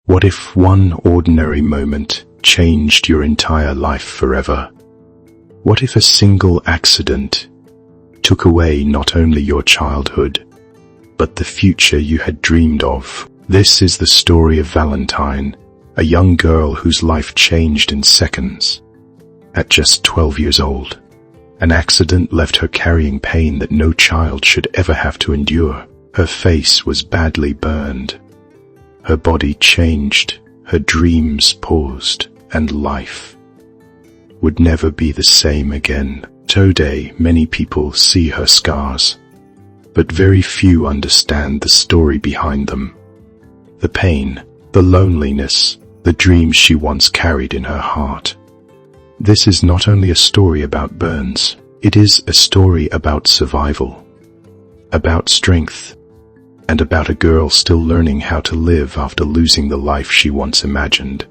What if one ordinary moment changed your entire life forever? What if a single accident took away not only your childhood, but the future you had dreamed of? This is the story of Valentine, a young girl whose life changed in seconds. At just 12 years old, an accident left her carrying pain that no child should ever have to endure. Her face was badly burned. Her body changed, her dreams paused, and life would never be the same again. Today, many people see her scars, but very few understand the story behind them. The pain, the loneliness, the dreams she once carried in her heart. This is not only a story about burns, it is a story about survival, about strength, and about a girl still learning how to live after losing the life she once imagined.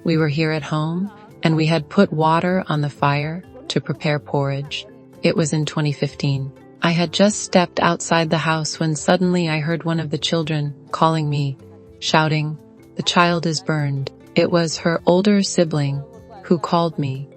We were here at home, and we had put water on the fire to prepare porridge. It was in 2015. I had just stepped outside the house when suddenly I heard one of the children calling me, shouting, "The child is burned." It was her older sibling who called me.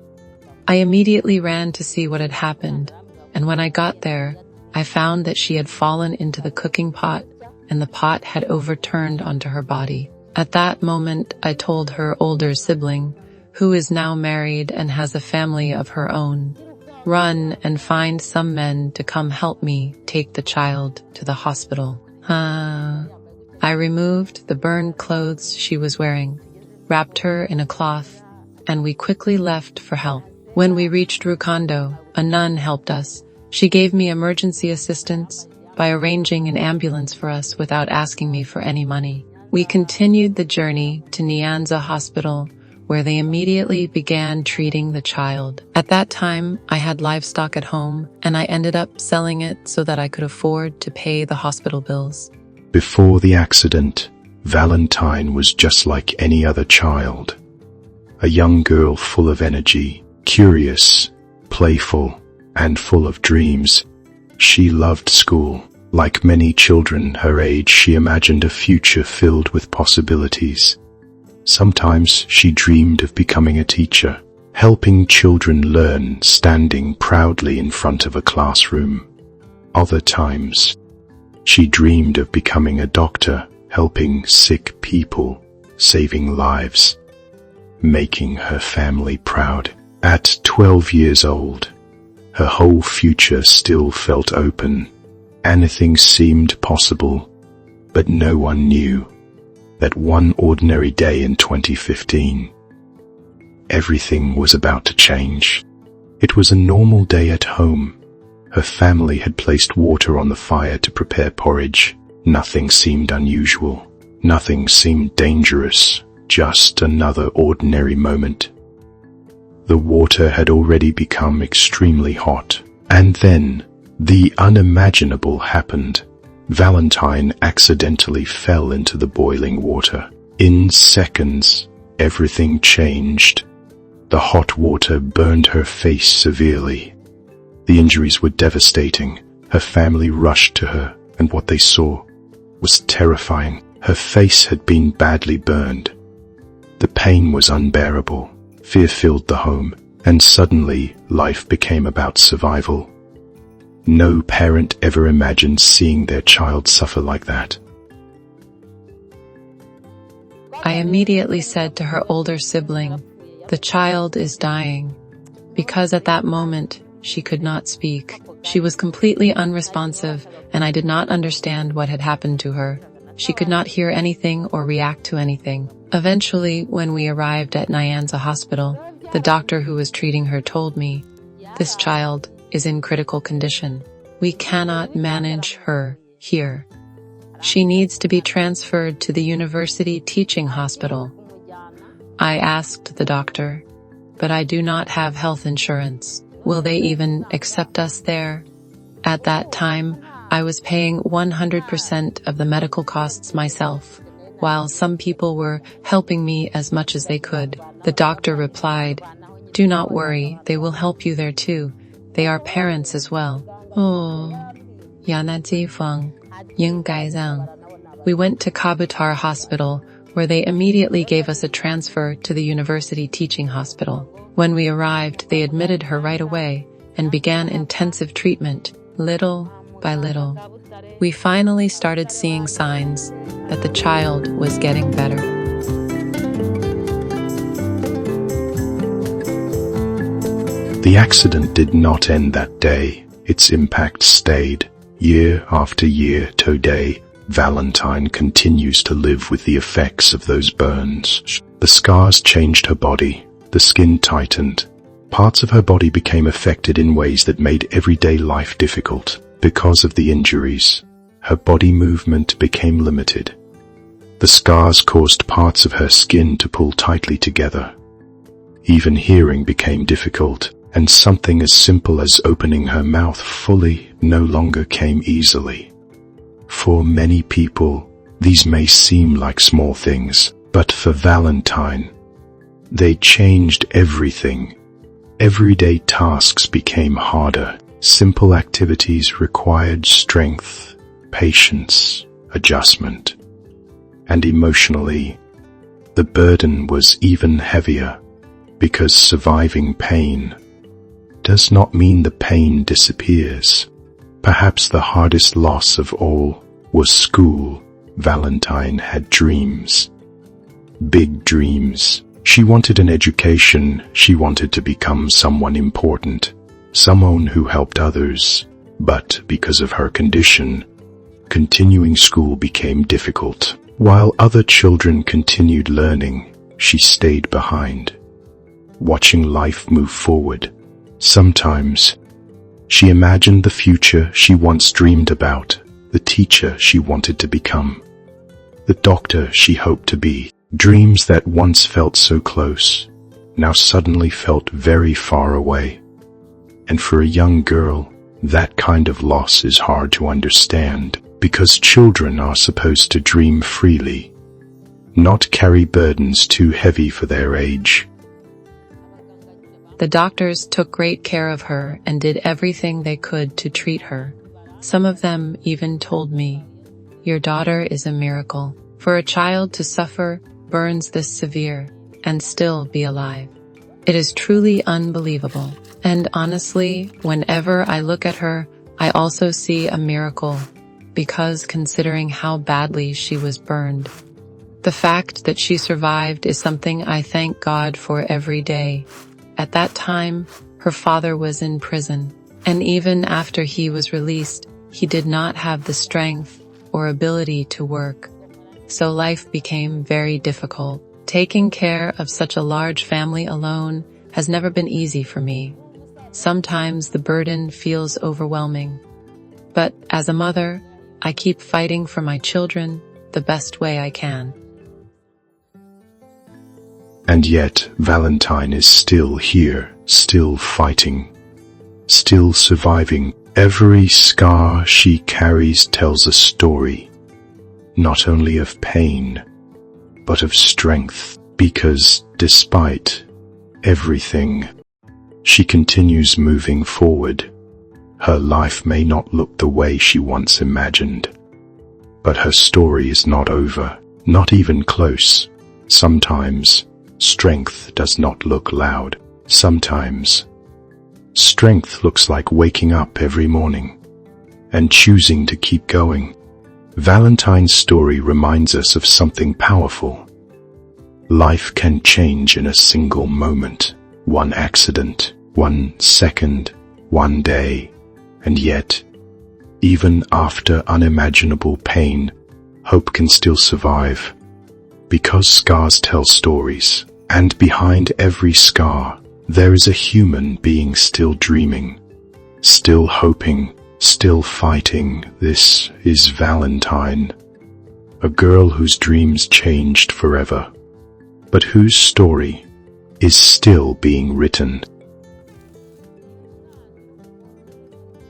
I immediately ran to see what had happened, and when I got there, I found that she had fallen into the cooking pot, and the pot had overturned onto her body. At that moment, I told her older sibling, who is now married and has a family of her own, "Run and find some men to come help me take the child to the hospital." I removed the burned clothes she was wearing, wrapped her in a cloth, and we quickly left for help. When we reached Rukondo, a nun helped us. She gave me emergency assistance by arranging an ambulance for us without asking me for any money. We continued the journey to Nyanza Hospital, where they immediately began treating the child. At that time, I had livestock at home, and I ended up selling it so that I could afford to pay the hospital bills. Before the accident, Valentine was just like any other child. A young girl full of energy, curious, playful, and full of dreams. She loved school. Like many children her age, she imagined a future filled with possibilities. Sometimes she dreamed of becoming a teacher, helping children learn, standing proudly in front of a classroom. Other times, she dreamed of becoming a doctor, helping sick people, saving lives, making her family proud. At 12 years old, her whole future still felt open. Anything seemed possible, but no one knew that one ordinary day in 2015, everything was about to change. It was a normal day at home. Her family had placed water on the fire to prepare porridge. Nothing seemed unusual. Nothing seemed dangerous. Just another ordinary moment. The water had already become extremely hot. And then, the unimaginable happened. Valentine accidentally fell into the boiling water. In seconds, everything changed. The hot water burned her face severely. The injuries were devastating. Her family rushed to her, and what they saw was terrifying. Her face had been badly burned. The pain was unbearable. Fear filled the home, and suddenly life became about survival. No parent ever imagined seeing their child suffer like that. I immediately said to her older sibling, "The child is dying," because at that moment she could not speak. She was completely unresponsive, and I did not understand what had happened to her. She could not hear anything or react to anything. Eventually, when we arrived at Nyanza Hospital, the doctor who was treating her told me, "This child is in critical condition. We cannot manage her here. She needs to be transferred to the University Teaching Hospital." I asked the doctor, "But I do not have health insurance. Will they even accept us there?" At that time, I was paying 100% of the medical costs myself, while some people were helping me as much as they could. The doctor replied, "Do not worry, they will help you there too. They are parents as well." Oh, we went to Kabutar Hospital, where they immediately gave us a transfer to the University Teaching Hospital. When we arrived, they admitted her right away and began intensive treatment, little by little. We finally started seeing signs that the child was getting better. The accident did not end that day. Its impact stayed. Year after year, today, Valentine continues to live with the effects of those burns. The scars changed her body. The skin tightened. Parts of her body became affected in ways that made everyday life difficult. Because of the injuries, her body movement became limited. The scars caused parts of her skin to pull tightly together. Even hearing became difficult, and something as simple as opening her mouth fully no longer came easily. For many people, these may seem like small things, but for Valentine, they changed everything. Everyday tasks became harder. Simple activities required strength, patience, adjustment. And emotionally, the burden was even heavier, because surviving pain does not mean the pain disappears. Perhaps the hardest loss of all was school. Valentine had dreams. Big dreams. She wanted an education. She wanted to become someone important, someone who helped others. But because of her condition, continuing school became difficult. While other children continued learning, she stayed behind, watching life move forward. Sometimes, she imagined the future she once dreamed about, the teacher she wanted to become, the doctor she hoped to be. Dreams that once felt so close, now suddenly felt very far away. And for a young girl, that kind of loss is hard to understand, because children are supposed to dream freely, not carry burdens too heavy for their age. The doctors took great care of her and did everything they could to treat her. Some of them even told me, "Your daughter is a miracle. For a child to suffer burns this severe and still be alive. It is truly unbelievable." And honestly, whenever I look at her, I also see a miracle, because considering how badly she was burned, the fact that she survived is something I thank God for every day. At that time, her father was in prison, and even after he was released, he did not have the strength or ability to work. So life became very difficult. Taking care of such a large family alone has never been easy for me. Sometimes the burden feels overwhelming. But as a mother, I keep fighting for my children the best way I can. And yet, Valentine is still here, still fighting, still surviving. Every scar she carries tells a story, not only of pain, but of strength, because despite everything, she continues moving forward. Her life may not look the way she once imagined, but her story is not over, not even close. Sometimes, strength does not look loud. Sometimes, strength looks like waking up every morning and choosing to keep going. Valentine's story reminds us of something powerful. Life can change in a single moment. One accident, 1 second, one day, and yet, even after unimaginable pain, hope can still survive. Because scars tell stories, and behind every scar, there is a human being still dreaming, still hoping, still fighting. This is Valentine, a girl whose dreams changed forever, but whose story is still being written.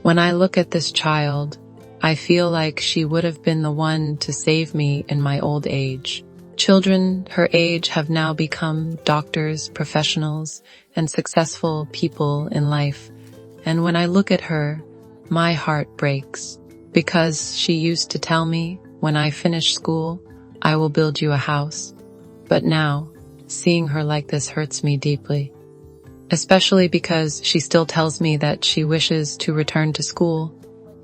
When I look at this child, I feel like she would have been the one to save me in my old age. Children her age have now become doctors, professionals, and successful people in life. And when I look at her, my heart breaks, because she used to tell me, when I finish school, I will build you a house. But now, seeing her like this hurts me deeply. Especially because she still tells me that she wishes to return to school,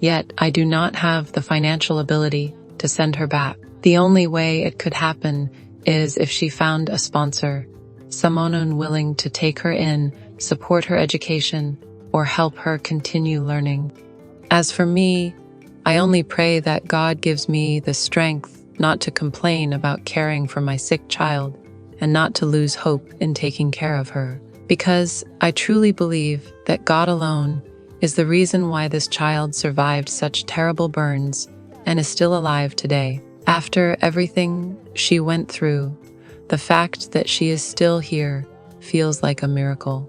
yet I do not have the financial ability to send her back. The only way it could happen is if she found a sponsor, someone willing to take her in, support her education, or help her continue learning. As for me, I only pray that God gives me the strength not to complain about caring for my sick child and not to lose hope in taking care of her. Because I truly believe that God alone is the reason why this child survived such terrible burns and is still alive today. After everything she went through, the fact that she is still here feels like a miracle.